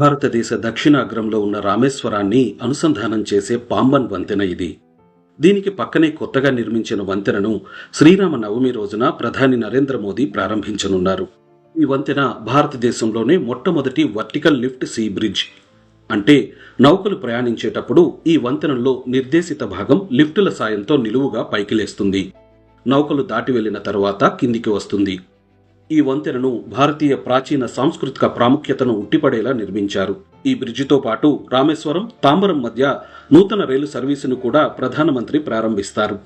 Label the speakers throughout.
Speaker 1: భారతదేశ దక్షిణాగ్రంలో ఉన్న రామేశ్వరాన్ని అనుసంధానం చేసే పాంబన్ వంతెన ఇది. దీనికి పక్కనే కొత్తగా నిర్మించిన వంతెనను శ్రీరామ నవమి రోజున ప్రధాని నరేంద్ర మోదీ ప్రారంభించనున్నారు. ఈ వంతెన భారతదేశంలోనే మొట్టమొదటి వర్టికల్ లిఫ్ట్ సీ బ్రిడ్జ్. అంటే నౌకలు ప్రయాణించేటప్పుడు ఈ వంతెనలో నిర్దేశిత భాగం లిఫ్టుల సాయంతో నిలువుగా పైకి లేస్తుంది. నౌకలు దాటి వెళ్లిన తరువాత కిందికి వస్తుంది. ఈ వంతెనను భారతీయ ప్రాచీన సాంస్కృతిక ప్రాముఖ్యతను ఉట్టిపడేలా నిర్మించారు. ఈ బ్రిడ్జితో పాటు రామేశ్వరం, తాంబరం మధ్య నూతన రైలు సర్వీసును కూడా ప్రధానమంత్రి ప్రారంభిస్తారు.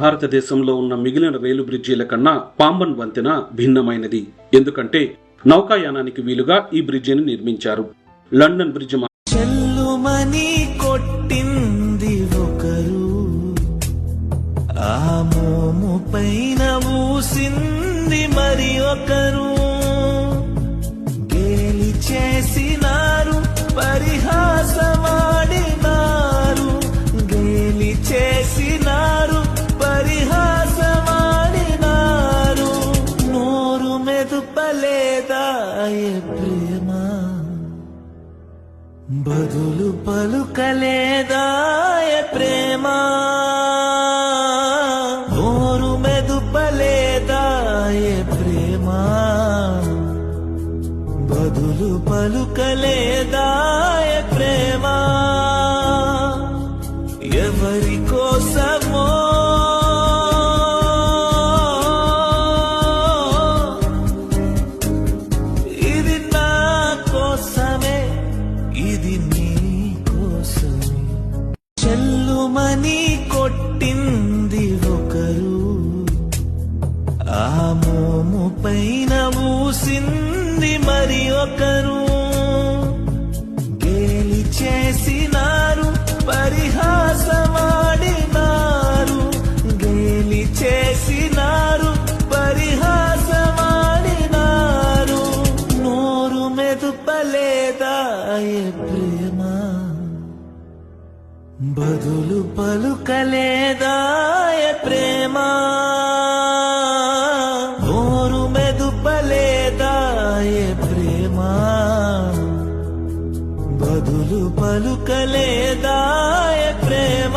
Speaker 1: భారతదేశంలో ఉన్న మిగిలిన రైలు బ్రిడ్జీల కన్నా పాంబన్ వంతెన భిన్నమైనది. ఎందుకంటే నౌకాయానానికి వీలుగా ఈ బ్రిడ్జిని నిర్మించారు. లండన్ బ్రిడ్జ్
Speaker 2: కొట్టింది ఒకరు, ఆ మోము పైన ఊసింది మరి ఒకరు. గేలి చేసినారు, పరిహాసమాడినారు, గేలి చేసినారు, పరిహాసమాడినారు. నోరు మెదుపలేదా ప్రేమ, బదులు పలుకలేదా ప్రేమ. నోరు మెదుపలేదా ప్రేమ, బదులు పలుకలేదా ప్రేమ. ఎవరి కోసమో ఇది నా కోసమే, ఇది నీ కోసమే. చెల్లుమని కొట్టింది ఒకరు, ఆ మోము పైన ఊసింది మరి ఒకరు. గేలి చేసినారు, పరిహాసమాడినారు, గేలి చేసినారు, పరిహాసమాడినారు. నోరు మెదుపలేదా ప్రేమ, బదులు పలుకలేదా ప్రేమ. నోరు మెదుపలేదా ప్రేమ, బదులు పలుకలేదా ప్రేమ.